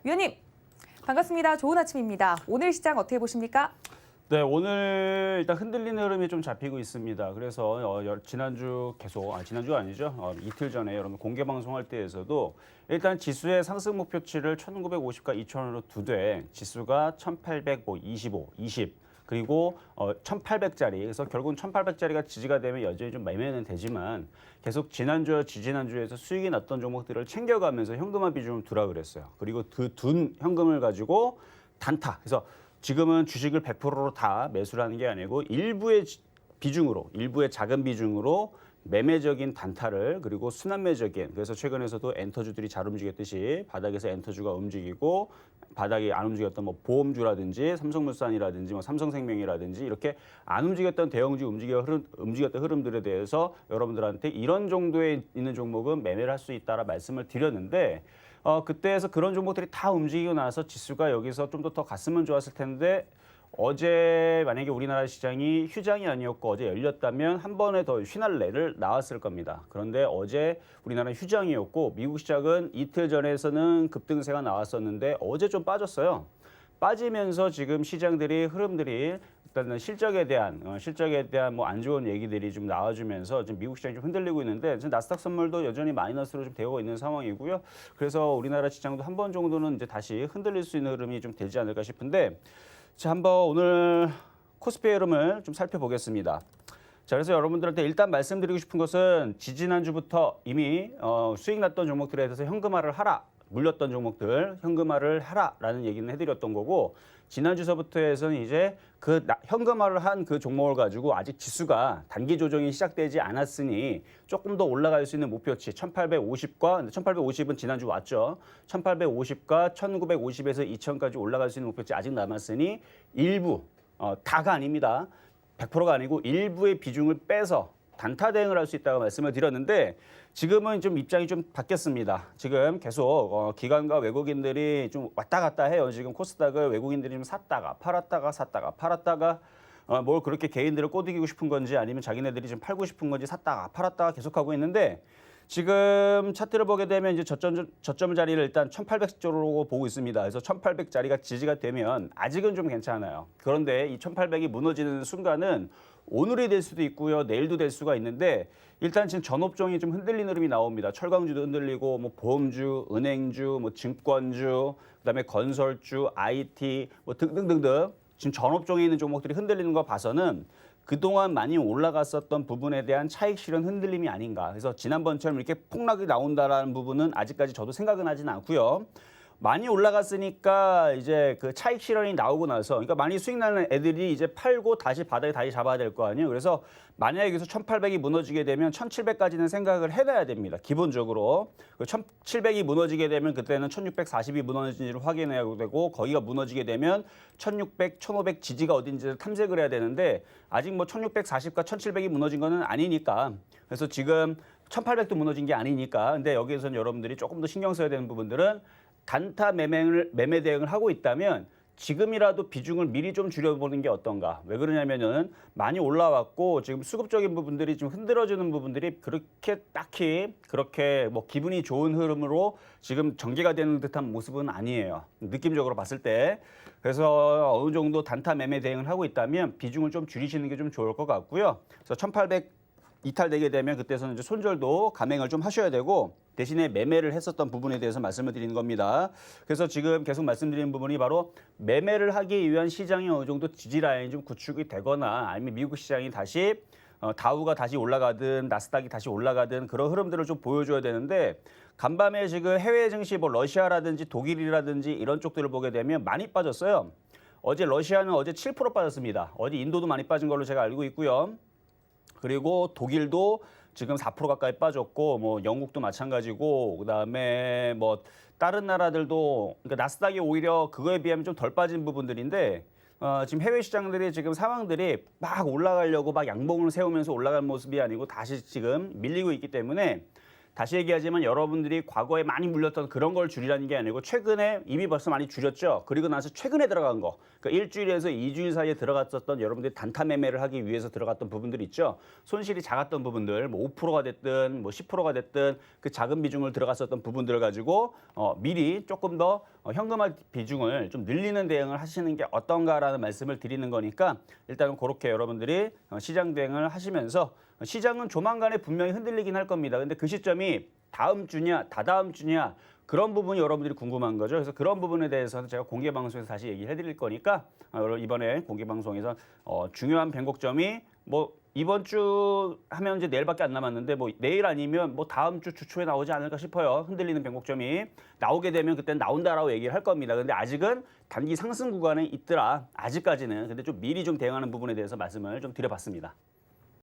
위원님, 반갑습니다. 좋은 아침입니다. 오늘 시장 어떻게 보십니까? 네, 오늘 일단 흔들리는 흐름이 좀 잡히고 있습니다. 그래서 지난주 지난주가 아니죠. 이틀 전에 여러분 공개 방송할 때에서도 일단 지수의 상승 목표치를 1950과 2000으로 두되 지수가 1825, 20 그리고 1800짜리. 그래서 결국은 1800짜리가 지지가 되면 여전히 좀 매매는 되지만 계속 지난주와 지지난주에서 수익이 났던 종목들을 챙겨가면서 현금화 비중을 두라 그랬어요. 그리고 그 둔 현금을 가지고 단타. 그래서 지금은 주식을 100%로 다 매수를 하는 게 아니고 일부의 작은 비중으로 매매적인 단타를 그리고 순환매적인 그래서 최근에서도 엔터주들이 잘 움직였듯이 바닥에서 엔터주가 움직이고 바닥이 안 움직였던 뭐 보험주라든지 삼성물산이라든지 뭐 삼성생명이라든지 이렇게 안 움직였던 대형주 움직였던 흐름들에 대해서 여러분들한테 이런 정도에 있는 종목은 매매를 할 수 있다라 말씀을 드렸는데 그때에서 그런 종목들이 다 움직이고 나서 지수가 여기서 좀 더 갔으면 좋았을 텐데 어제 만약에 우리나라 시장이 휴장이 아니었고 어제 열렸다면 한 번에 더 휘날레를 나왔을 겁니다. 그런데 어제 우리나라 휴장이었고 미국 시장은 이틀 전에서는 급등세가 나왔었는데 어제 좀 빠졌어요. 빠지면서 지금 시장들이 흐름들이 일단은 실적에 대한 뭐 안 좋은 얘기들이 좀 나와주면서 지금 미국 시장이 좀 흔들리고 있는데 지금 나스닥 선물도 여전히 마이너스로 좀 되고 있는 상황이고요. 그래서 우리나라 시장도 한 번 정도는 이제 다시 흔들릴 수 있는 흐름이 좀 되지 않을까 싶은데 자, 한번 오늘 코스피의 흐름을 좀 살펴보겠습니다. 자, 그래서 여러분들한테 일단 말씀드리고 싶은 것은 지지난주부터 이미 수익 났던 종목들에 대해서 현금화를 하라. 물렸던 종목들 현금화를 하라라는 얘기는 해드렸던 거고 지난주서부터 해서는 이제 그 현금화를 한 그 종목을 가지고 아직 지수가 단기 조정이 시작되지 않았으니 조금 더 올라갈 수 있는 목표치 1850과 1850은 지난주 왔죠. 1850과 1950에서 2000까지 올라갈 수 있는 목표치 아직 남았으니 일부 다가 아닙니다. 100%가 아니고 일부의 비중을 빼서 단타 대응을 할 수 있다고 말씀을 드렸는데 지금은 좀 입장이 좀 바뀌었습니다. 지금 계속 기관과 외국인들이 좀 왔다 갔다 해요. 지금 코스닥을 외국인들이 좀 샀다가 팔았다가 뭘 그렇게 개인들을 꼬드기고 싶은 건지 아니면 자기네들이 좀 팔고 싶은 건지 샀다가 팔았다가 계속하고 있는데 지금 차트를 보게 되면 이제 저점 자리를 일단 1800쪽으로 보고 있습니다. 그래서 1800짜리가 지지가 되면 아직은 좀 괜찮아요. 그런데 이 1800이 무너지는 순간은 오늘이 될 수도 있고요. 내일도 될 수가 있는데 일단 지금 전업종이 좀 흔들리는 흐름이 나옵니다. 철강주도 흔들리고 뭐 보험주, 은행주, 뭐 증권주, 그다음에 건설주, IT 뭐 등등등등 지금 전업종에 있는 종목들이 흔들리는 거 봐서는 그동안 많이 올라갔었던 부분에 대한 차익 실현 흔들림이 아닌가. 그래서 지난번처럼 이렇게 폭락이 나온다라는 부분은 아직까지 저도 생각은 하진 않고요. 많이 올라갔으니까 이제 그 차익 실현이 나오고 나서 그러니까 많이 수익 나는 애들이 이제 팔고 다시 바닥에 다시 잡아야 될 거 아니에요. 그래서 만약에 여기서 1800이 무너지게 되면 1700까지는 생각을 해놔야 됩니다. 기본적으로. 1700이 무너지게 되면 그때는 1640이 무너진지를 확인해야 되고 거기가 무너지게 되면 1600, 1500 지지가 어딘지를 탐색을 해야 되는데 아직 뭐 1640과 1700이 무너진 거는 아니니까 그래서 지금 1800도 무너진 게 아니니까 근데 여기에서는 여러분들이 조금 더 신경 써야 되는 부분들은 단타 매매 대응을 하고 있다면 지금이라도 비중을 미리 좀 줄여보는 게 어떤가. 왜 그러냐면은 많이 올라왔고 지금 수급적인 부분들이 좀 흔들어지는 부분들이 그렇게 딱히 그렇게 뭐 기분이 좋은 흐름으로 지금 전개가 되는 듯한 모습은 아니에요. 느낌적으로 봤을 때. 그래서 어느 정도 단타 매매 대응을 하고 있다면 비중을 좀 줄이시는 게 좀 좋을 것 같고요. 그래서 1800 이탈되게 되면 그때서는 이제 손절도 감행을 좀 하셔야 되고 대신에 매매를 했었던 부분에 대해서 말씀을 드리는 겁니다. 그래서 지금 계속 말씀드리는 부분이 바로 매매를 하기 위한 시장이 어느 정도 지지 라인이 좀 구축이 되거나 아니면 미국 시장이 다시 다우가 다시 올라가든 나스닥이 다시 올라가든 그런 흐름들을 좀 보여줘야 되는데 간밤에 지금 해외 증시 뭐 러시아라든지 독일이라든지 이런 쪽들을 보게 되면 많이 빠졌어요. 어제 러시아는 어제 7% 빠졌습니다. 어제 인도도 많이 빠진 걸로 제가 알고 있고요. 그리고 독일도 지금 4% 가까이 빠졌고 뭐 영국도 마찬가지고 그다음에 뭐 다른 나라들도 그러니까 나스닥이 오히려 그거에 비하면 좀 덜 빠진 부분들인데 지금 해외 시장들이 지금 상황들이 막 올라가려고 막 양봉을 세우면서 올라가는 모습이 아니고 다시 지금 밀리고 있기 때문에 다시 얘기하지만 여러분들이 과거에 많이 물렸던 그런 걸 줄이라는 게 아니고 최근에 이미 벌써 많이 줄였죠. 그리고 나서 최근에 들어간 거. 그러니까 일주일에서 2주일 사이에 들어갔었던 여러분들이 단타 매매를 하기 위해서 들어갔던 부분들 있죠. 손실이 작았던 부분들, 뭐 5%가 됐든 뭐 10%가 됐든 그 작은 비중을 들어갔었던 부분들을 가지고 미리 조금 더 현금화 비중을 좀 늘리는 대응을 하시는 게 어떤가라는 말씀을 드리는 거니까 일단은 그렇게 여러분들이 시장 대응을 하시면서 시장은 조만간에 분명히 흔들리긴 할 겁니다. 근데 그 시점이 다음 주냐, 다다음 주냐 그런 부분이 여러분들이 궁금한 거죠. 그래서 그런 부분에 대해서는 제가 공개 방송에서 다시 얘기를 해드릴 거니까 이번에 공개 방송에서 중요한 변곡점이 뭐 이번 주 하면 이제 내일밖에 안 남았는데 뭐 내일 아니면 뭐 다음 주 초에 나오지 않을까 싶어요. 흔들리는 변곡점이 나오게 되면 그때는 나온다라고 얘기를 할 겁니다. 근데 아직은 단기 상승 구간에 있더라. 아직까지는. 근데 좀 미리 좀 대응하는 부분에 대해서 말씀을 좀 드려봤습니다.